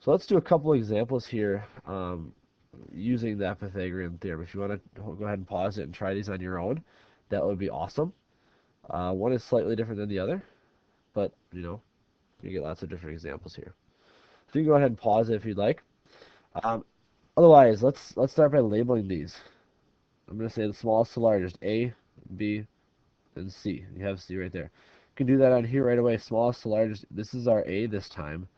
So let's do a couple examples here using that Pythagorean theorem. If you want to go ahead and pause it and try these on your own, that would be awesome. One is slightly different than the other, but you get lots of different examples here. So you can go ahead and pause it if you'd like. Um, Otherwise, let's start by labeling these. I'm going to say the smallest to largest, A, B, and C. You have C right there. You can do that on here right away. Smallest to largest. This is our A this time.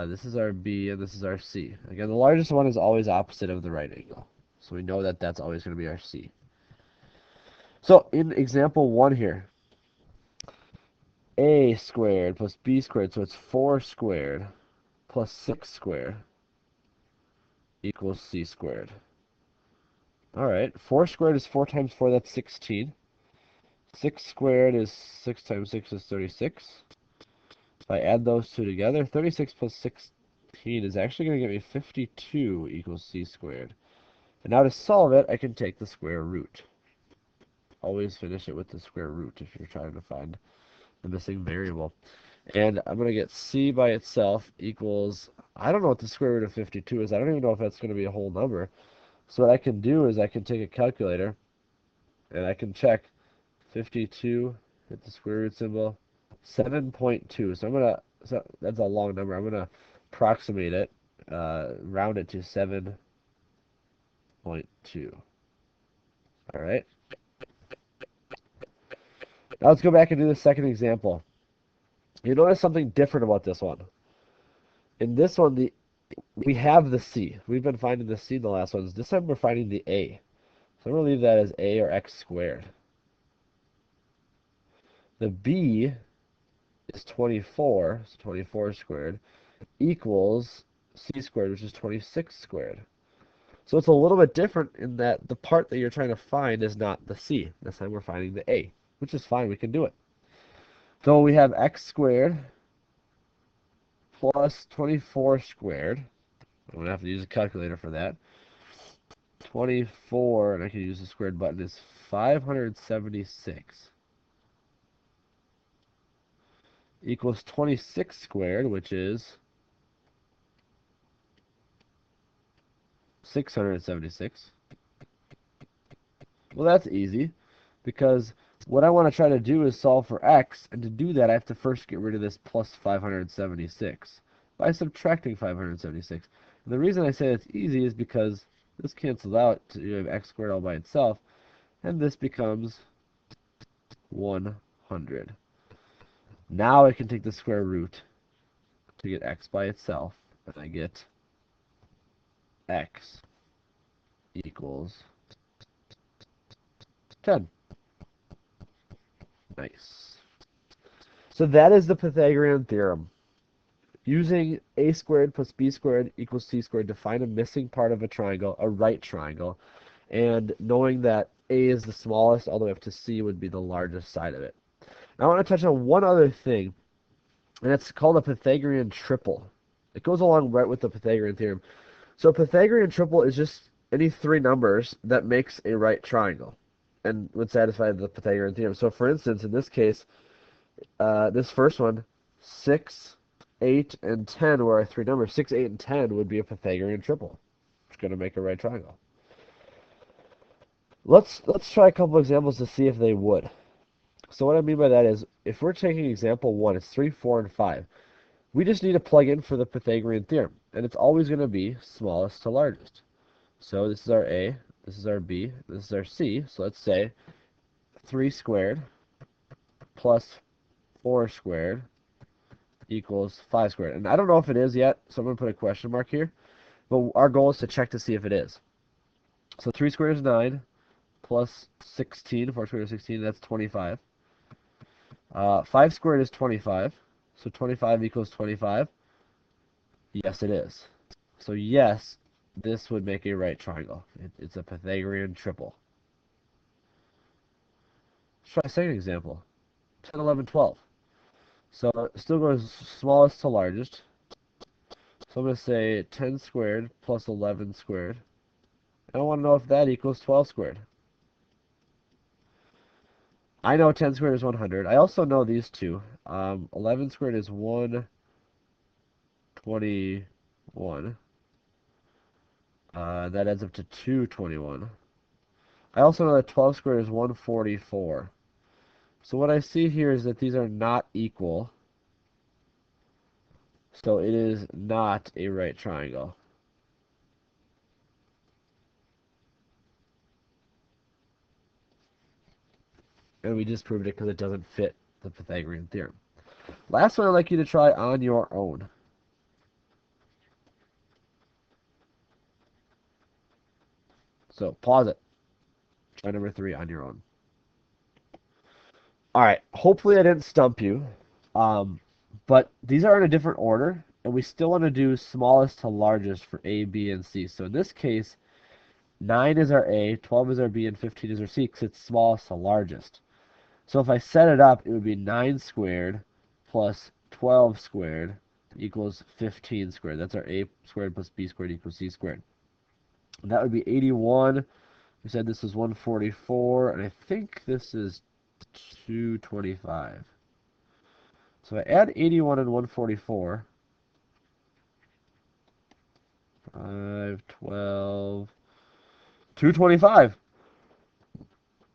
This is our B, and this is our C. Again, the largest one is always opposite of the right angle. So we know that that's always going to be our C. So in example 1 here, A squared plus B squared, so it's 4 squared plus 6 squared equals C squared. Alright, 4 squared is 4 times 4, that's 16. 6 squared is 6 times 6 is 36. If I add those two together, 36 plus 16 is actually going to give me 52 equals C squared. And now to solve it, I can take the square root. Always finish it with the square root if you're trying to find the missing variable. And I'm going to get C by itself equals, I don't know what the square root of 52 is. I don't even know if that's going to be a whole number. So what I can do is I can take a calculator and I can check 52, hit the square root symbol, 7.2. So that's a long number. I'm going to approximate it, round it to 7.2. All right. Now let's go back and do the second example. You notice something different about this one. In this one, we have the C. We've been finding the C in the last ones. This time we're finding the A. So I'm going to leave that as A or x squared. The B is 24, so 24 squared, equals C squared, which is 26 squared. So it's a little bit different in that the part that you're trying to find is not the C. This time we're finding the A, which is fine. We can do it. So we have x squared plus 24 squared. I'm going to have to use a calculator for that. 24, and I can use the squared button, is 576 equals 26 squared, which is 676. Well, that's easy, because what I want to try to do is solve for x, and to do that I have to first get rid of this plus 576 by subtracting 576. And the reason I say it's easy is because this cancels out to you have x squared all by itself, and this becomes 100. Now I can take the square root to get x by itself, and I get x equals 10. Nice. So that is the Pythagorean theorem. Using a squared plus b squared equals c squared to find a missing part of a triangle, a right triangle, and knowing that a is the smallest all the way up to c would be the largest side of it. Now I want to touch on one other thing, and it's called a Pythagorean triple. It goes along right with the Pythagorean theorem. So Pythagorean triple is just any three numbers that makes a right triangle and would satisfy the Pythagorean theorem. So for instance, in this case, this first one, 6, 8, and 10 were our three numbers. 6, 8, and 10 would be a Pythagorean triple. It's going to make a right triangle. Let's try a couple examples to see if they would. So what I mean by that is, if we're taking example 1, it's 3, 4, and 5. We just need to plug in for the Pythagorean theorem, and it's always going to be smallest to largest. So this is our A, this is our B, this is our C. So let's say 3 squared plus 4 squared equals 5 squared. And I don't know if it is yet, so I'm going to put a question mark here. But our goal is to check to see if it is. So 3 squared is 9, plus 16, 4 squared is 16, that's 25. 5 squared is 25, so 25 equals 25. Yes, it is. So yes, this would make a right triangle. It's a Pythagorean triple. Let's try a second example. 10, 11, 12. So it still goes smallest to largest. So I'm going to say 10 squared plus 11 squared. And I want to know if that equals 12 squared. I know 10 squared is 100. I also know these two. 11 squared is 120. 21. That adds up to 221. I also know that 12 squared is 144. So what I see here is that these are not equal. So it is not a right triangle. And we just proved it because it doesn't fit the Pythagorean theorem. Last one I'd like you to try on your own. So pause it. Try number 3 on your own. All right. Hopefully I didn't stump you. But these are in a different order, and we still want to do smallest to largest for A, B, and C. So in this case, 9 is our A, 12 is our B, and 15 is our C because it's smallest to largest. So if I set it up, it would be 9 squared plus 12 squared equals 15 squared. That's our A squared plus B squared equals C squared. And that would be 81. We said this is 144, and I think this is 225. So I add 81 and 144. 5, 12, 225.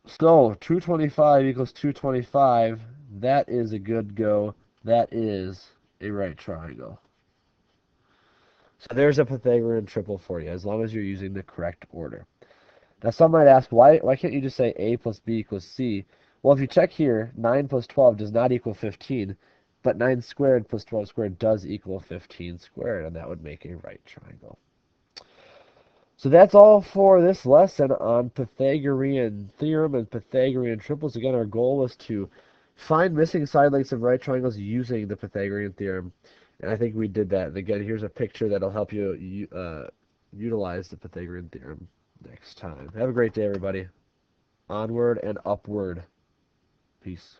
So 225 equals 225. That is a good go. That is a right triangle. So there's a Pythagorean triple for you, as long as you're using the correct order. Now some might ask, why can't you just say A plus B equals C? Well, if you check here, 9 plus 12 does not equal 15, but 9 squared plus 12 squared does equal 15 squared, and that would make a right triangle. So that's all for this lesson on Pythagorean theorem and Pythagorean triples. Again, our goal was to find missing side lengths of right triangles using the Pythagorean theorem. And I think we did that. And again, here's a picture that'll help you utilize the Pythagorean theorem next time. Have a great day, everybody. Onward and upward. Peace.